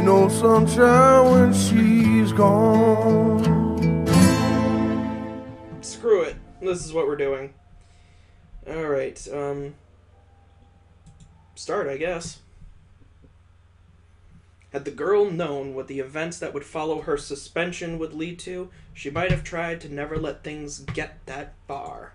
Ain't no sunshine when she's gone. Screw it. This is what we're doing. Alright, start, I guess. Had the girl known what the events that would follow her suspension would lead to, she might have tried to never let things get that far.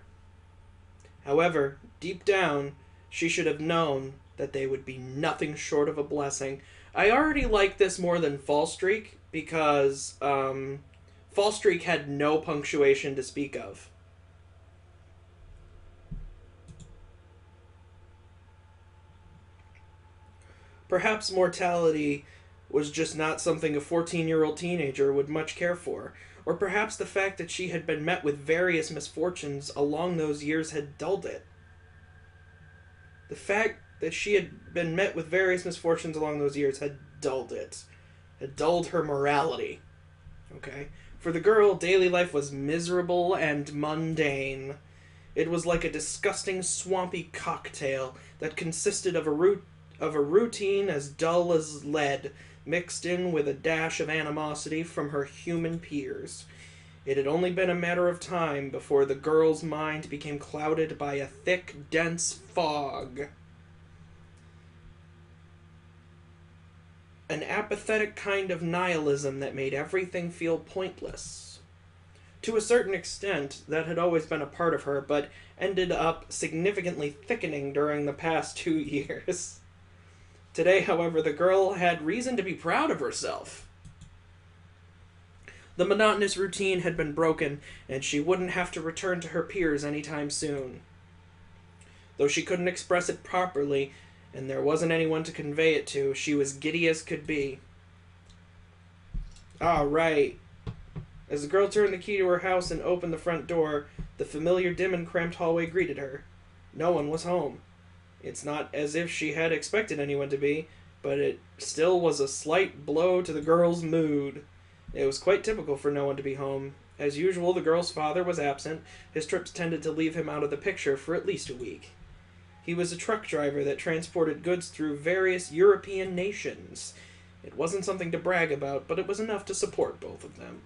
However, deep down, she should have known that they would be nothing short of a blessing. I already like this more than Fall Streak, because Fall Streak had no punctuation to speak of. Perhaps mortality was just not something a 14-year-old teenager would much care for, or perhaps the fact that she had been met with various misfortunes along those years had dulled it. The fact that she had been met with various misfortunes along those years had dulled it. Had dulled her morality. Okay? For the girl, daily life was miserable and mundane. It was like a disgusting, swampy cocktail that consisted of a routine as dull as lead, mixed in with a dash of animosity from her human peers. It had only been a matter of time before the girl's mind became clouded by a thick, dense fog. An apathetic kind of nihilism that made everything feel pointless. To a certain extent, that had always been a part of her, but ended up significantly thickening during the past 2 years. Today, however, the girl had reason to be proud of herself. The monotonous routine had been broken, and she wouldn't have to return to her peers anytime soon. Though she couldn't express it properly, and there wasn't anyone to convey it to, she was giddy as could be. Ah, right. As the girl turned the key to her house and opened the front door, the familiar dim and cramped hallway greeted her. No one was home. It's not as if she had expected anyone to be, but it still was a slight blow to the girl's mood. It was quite typical for no one to be home. As usual, the girl's father was absent. His trips tended to leave him out of the picture for at least a week. He was a truck driver that transported goods through various European nations. It wasn't something to brag about, but it was enough to support both of them.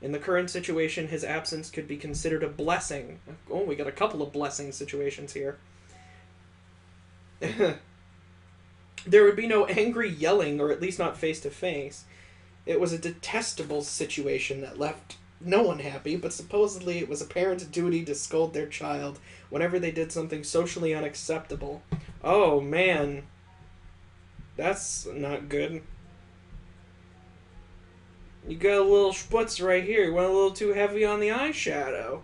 In the current situation, his absence could be considered a blessing. Oh, we got a couple of blessing situations here. There would be no angry yelling, or at least not face-to-face. It was a detestable situation that left no one happy, but supposedly it was a parent's duty to scold their child whenever they did something socially unacceptable. Oh, man. That's not good. You got a little sputz right here. You went a little too heavy on the eyeshadow.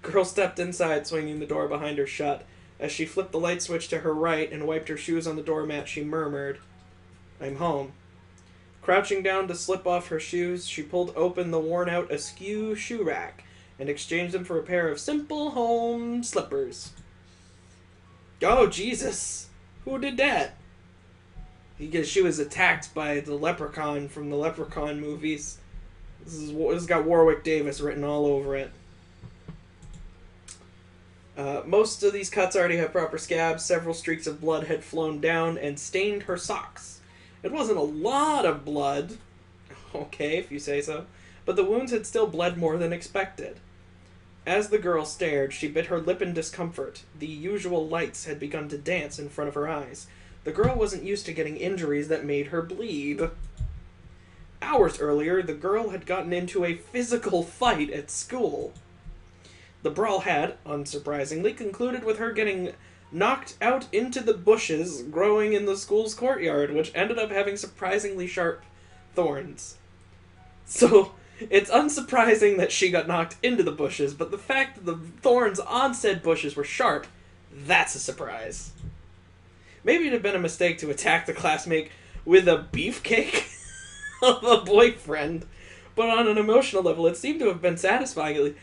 The girl stepped inside, swinging the door behind her shut. As she flipped the light switch to her right and wiped her shoes on the doormat, she murmured, "I'm home." Crouching down to slip off her shoes, she pulled open the worn-out askew shoe rack and exchanged them for a pair of simple home slippers. Oh, Jesus! Who did that? Because she was attacked by the leprechaun from the Leprechaun movies. This has got Warwick Davis written all over it. Most of these cuts already have proper scabs. Several streaks of blood had flown down and stained her socks. It wasn't a lot of blood, okay, if you say so, but the wounds had still bled more than expected. As the girl stared, she bit her lip in discomfort. The usual lights had begun to dance in front of her eyes. The girl wasn't used to getting injuries that made her bleed. Hours earlier, the girl had gotten into a physical fight at school. The brawl had, unsurprisingly, concluded with her getting knocked out into the bushes growing in the school's courtyard, which ended up having surprisingly sharp thorns. So, it's unsurprising that she got knocked into the bushes, but the fact that the thorns on said bushes were sharp, that's a surprise. Maybe it had been a mistake to attack the classmate with a beefcake of a boyfriend, but on an emotional level, it seemed to have been satisfying.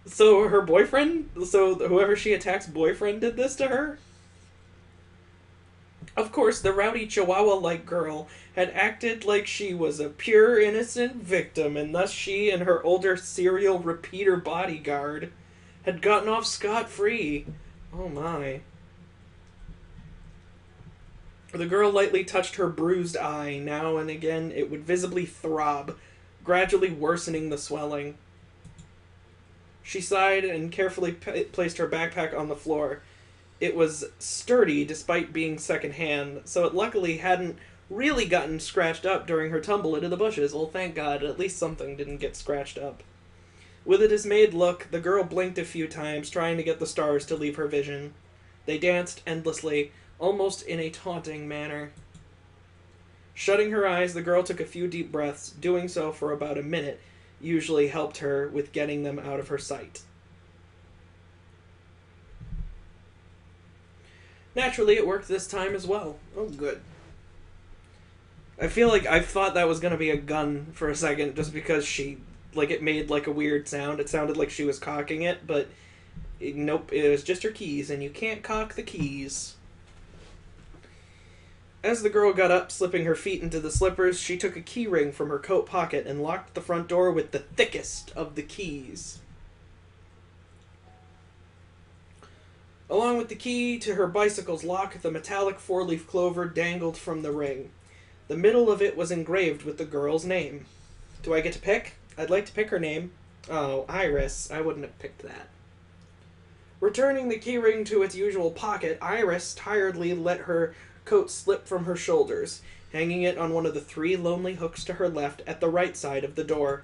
So her boyfriend, so whoever she attack's boyfriend did this to her? Of course, the rowdy chihuahua-like girl had acted like she was a pure, innocent victim, and thus she and her older serial repeater bodyguard had gotten off scot-free. Oh my. The girl lightly touched her bruised eye. Now and again it would visibly throb, gradually worsening the swelling. She sighed and carefully placed her backpack on the floor. It was sturdy despite being secondhand, so it luckily hadn't really gotten scratched up during her tumble into the bushes. Well, thank God, at least something didn't get scratched up. With a dismayed look, the girl blinked a few times, trying to get the stars to leave her vision. They danced endlessly, almost in a taunting manner. Shutting her eyes, the girl took a few deep breaths. Doing so for about a minute usually helped her with getting them out of her sight. Naturally, it worked this time as well. Oh, good. I feel like I thought that was going to be a gun for a second, just because it made like a weird sound. It sounded like she was cocking it, but nope, it was just her keys, and you can't cock the keys. As the girl got up, slipping her feet into the slippers, she took a key ring from her coat pocket and locked the front door with the thickest of the keys. Along with the key to her bicycle's lock, the metallic four-leaf clover dangled from the ring. The middle of it was engraved with the girl's name. Do I get to pick? I'd like to pick her name. Oh, Iris. I wouldn't have picked that. Returning the keyring to its usual pocket, Iris tiredly let her coat slip from her shoulders, hanging it on one of the 3 lonely hooks to her left at the right side of the door.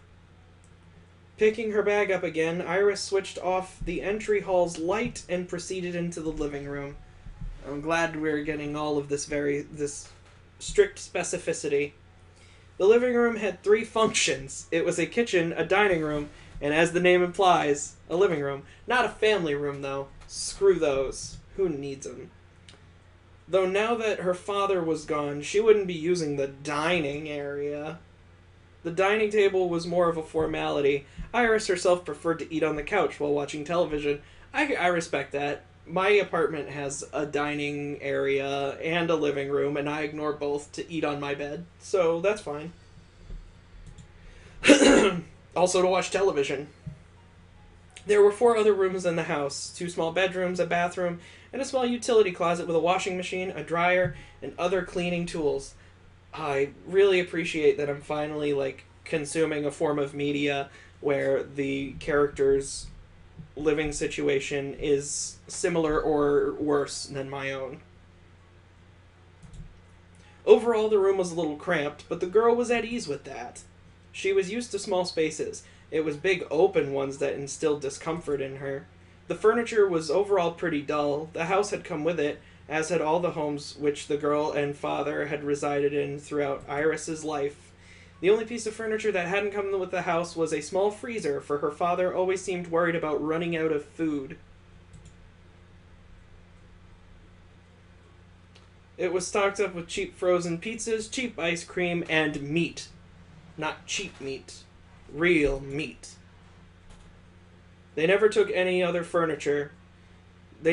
Picking her bag up again, Iris switched off the entry hall's light and proceeded into the living room. I'm glad we're getting all of this strict specificity. The living room had 3 functions. It was a kitchen, a dining room, and as the name implies, a living room. Not a family room, though. Screw those. Who needs them? Though now that her father was gone, she wouldn't be using the dining area. The dining table was more of a formality. Iris herself preferred to eat on the couch while watching television. I respect that. My apartment has a dining area and a living room, and I ignore both to eat on my bed, so that's fine. Also to watch television. There were 4 other rooms in the house, 2 small bedrooms, a bathroom, and a small utility closet with a washing machine, a dryer, and other cleaning tools. I really appreciate that I'm finally, consuming a form of media where the character's living situation is similar or worse than my own. Overall, the room was a little cramped, but the girl was at ease with that. She was used to small spaces. It was big open ones that instilled discomfort in her. The furniture was overall pretty dull. The house had come with it, as had all the homes which the girl and father had resided in throughout Iris's life. The only piece of furniture that hadn't come with the house was a small freezer, for her father always seemed worried about running out of food. It was stocked up with cheap frozen pizzas, cheap ice cream, and meat. Not cheap meat. Real meat. They never took any other furniture. As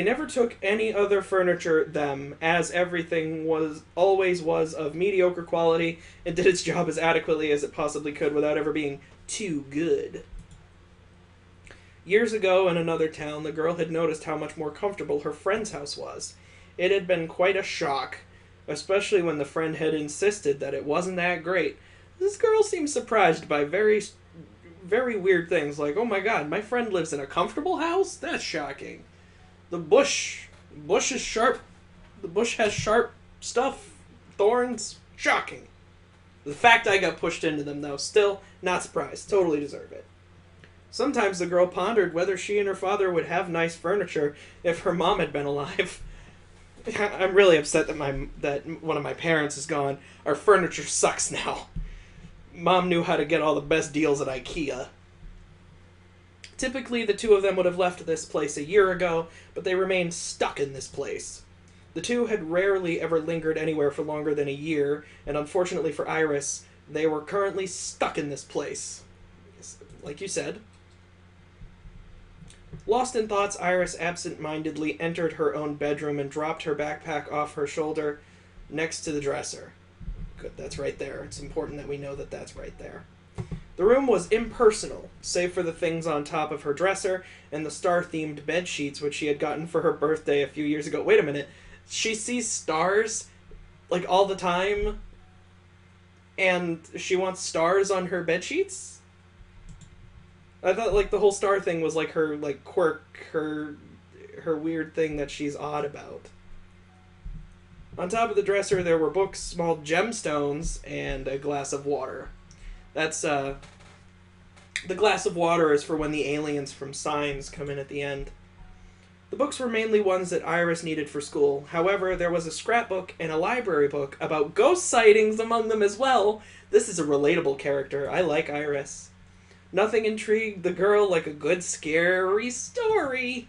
everything always was of mediocre quality and did its job as adequately as it possibly could without ever being too good. Years ago in another town, the girl had noticed how much more comfortable her friend's house was. It had been quite a shock, especially when the friend had insisted that it wasn't that great. This girl seemed surprised by very, very weird things, like, oh my god, my friend lives in a comfortable house? That's shocking. The bush is sharp. The bush has sharp stuff, thorns. Shocking. The fact I got pushed into them, though, still not surprised. Totally deserve it. Sometimes the girl pondered whether she and her father would have nice furniture if her mom had been alive. I'm really upset that one of my parents is gone. Our furniture sucks now. Mom knew how to get all the best deals at IKEA. Typically, the 2 of them would have left this place a year ago, but they remained stuck in this place. The 2 had rarely ever lingered anywhere for longer than a year, and unfortunately for Iris, they were currently stuck in this place. Like you said. Lost in thoughts, Iris absent-mindedly entered her own bedroom and dropped her backpack off her shoulder next to the dresser. Good, that's right there. It's important that we know that that's right there. The room was impersonal, save for the things on top of her dresser and the star-themed bedsheets which she had gotten for her birthday a few years ago. Wait a minute. She sees stars like, all the time, and she wants stars on her bedsheets? I thought, like, the whole star thing was, like, her, like, quirk, her weird thing that she's odd about. On top of the dresser, there were books, small gemstones, and a glass of water. That's, the glass of water is for when the aliens from Signs come in at the end. The books were mainly ones that Iris needed for school. However, there was a scrapbook and a library book about ghost sightings among them as well. This is a relatable character. I like Iris. Nothing intrigued the girl like a good scary story.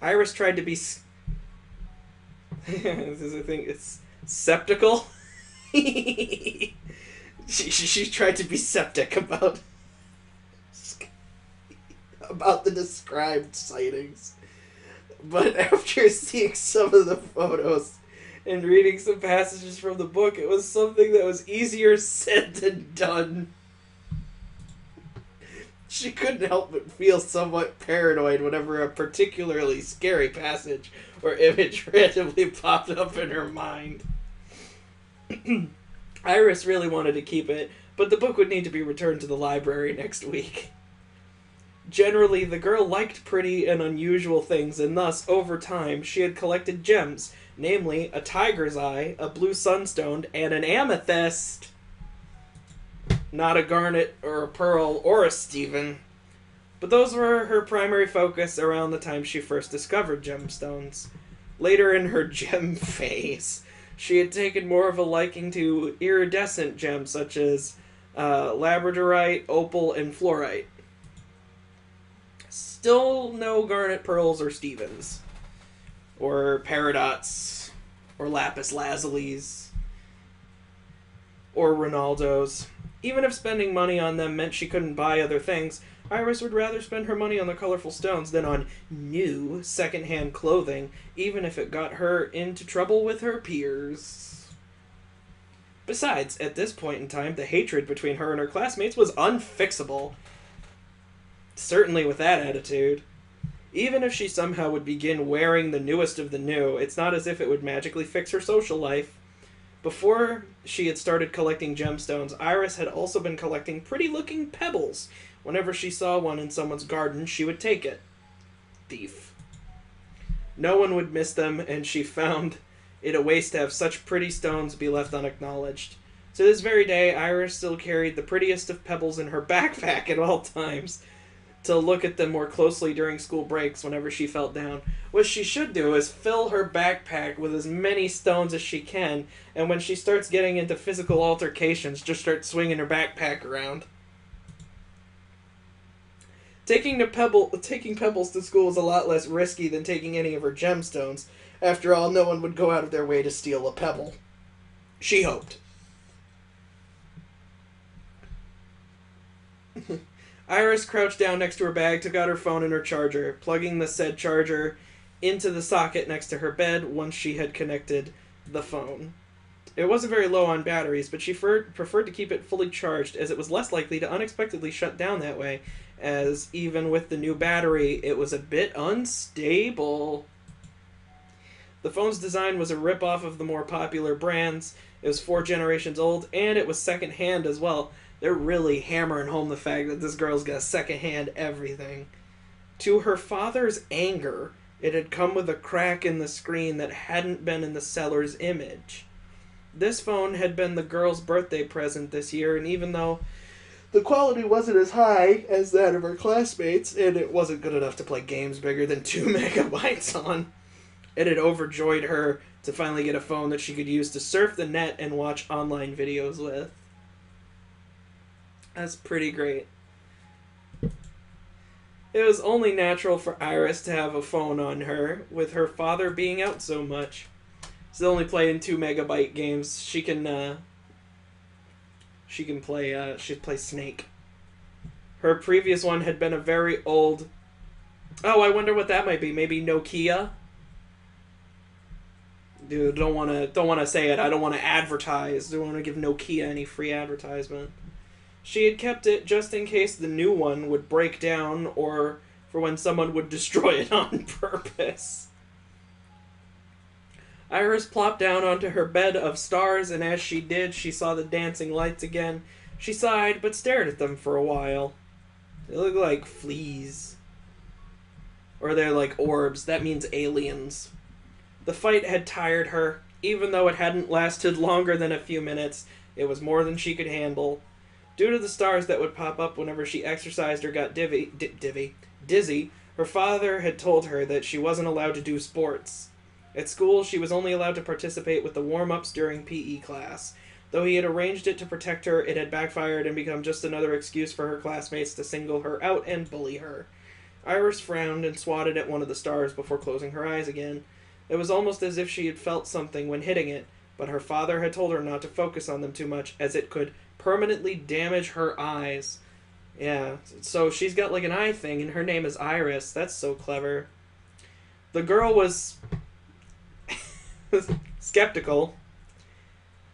Iris tried to be... this is a thing. It's skeptical. she tried to be septic about the described sightings. But after seeing some of the photos and reading some passages from the book, it was something that was easier said than done. She couldn't help but feel somewhat paranoid whenever a particularly scary passage or image randomly popped up in her mind. Iris really wanted to keep it, but the book would need to be returned to the library next week. Generally, the girl liked pretty and unusual things, and thus, over time, she had collected gems, namely a tiger's eye, a blue sunstone, and an amethyst. Not a garnet or a pearl or a Steven. But those were her primary focus around the time she first discovered gemstones. Later in her gem phase, she had taken more of a liking to iridescent gems such as labradorite, opal, and fluorite. Still no garnet pearls or Stevens. Or peridots. Or lapis lazulis. Or Ronaldos. Even if spending money on them meant she couldn't buy other things, Iris would rather spend her money on the colorful stones than on new, second-hand clothing, even if it got her into trouble with her peers. Besides, at this point in time, the hatred between her and her classmates was unfixable. Certainly with that attitude. Even if she somehow would begin wearing the newest of the new, it's not as if it would magically fix her social life. Before she had started collecting gemstones, Iris had also been collecting pretty-looking pebbles. Whenever she saw one in someone's garden, she would take it. Thief. No one would miss them, and she found it a waste to have such pretty stones be left unacknowledged. To this very day, Iris still carried the prettiest of pebbles in her backpack at all times, to look at them more closely during school breaks whenever she felt down. What she should do is fill her backpack with as many stones as she can, and when she starts getting into physical altercations, just start swinging her backpack around. Taking pebbles to school is a lot less risky than taking any of her gemstones. After all, no one would go out of their way to steal a pebble. She hoped. Iris crouched down next to her bag, took out her phone and her charger, plugging the said charger into the socket next to her bed once she had connected the phone. It wasn't very low on batteries, but she preferred to keep it fully charged, as it was less likely to unexpectedly shut down that way, as even with the new battery, it was a bit unstable. The phone's design was a rip-off of the more popular brands. It was 4 generations old, and it was second-hand as well. They're really hammering home the fact that this girl's got second-hand everything. To her father's anger, it had come with a crack in the screen that hadn't been in the seller's image. This phone had been the girl's birthday present this year, and even though the quality wasn't as high as that of her classmates, and it wasn't good enough to play games bigger than 2 megabytes on, it had overjoyed her to finally get a phone that she could use to surf the net and watch online videos with. That's pretty great. It was only natural for Iris to have a phone on her, with her father being out so much. She's only playing 2 megabyte games. She can play Snake. Her previous one had been a very old... Oh, I wonder what that might be. Maybe Nokia? Dude, don't want to say it. I don't want to advertise. Don't want to give Nokia any free advertisement. She had kept it just in case the new one would break down, or for when someone would destroy it on purpose. Iris plopped down onto her bed of stars, and as she did, she saw the dancing lights again. She sighed, but stared at them for a while. They look like fleas. Or they're like orbs. That means aliens. The fight had tired her. Even though it hadn't lasted longer than a few minutes, it was more than she could handle. Due to the stars that would pop up whenever she exercised or got dizzy, her father had told her that she wasn't allowed to do sports. At school, she was only allowed to participate with the warm-ups during PE class. Though he had arranged it to protect her, it had backfired and become just another excuse for her classmates to single her out and bully her. Iris frowned and swatted at one of the stars before closing her eyes again. It was almost as if she had felt something when hitting it, but her father had told her not to focus on them too much, as it could permanently damage her eyes. Yeah, so she's got like an eye thing, and her name is Iris. That's so clever. The girl was skeptical.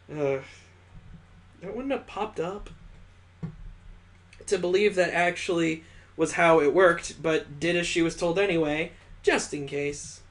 That wouldn't have popped up. To believe that actually was how it worked, but did as she was told anyway, just in case.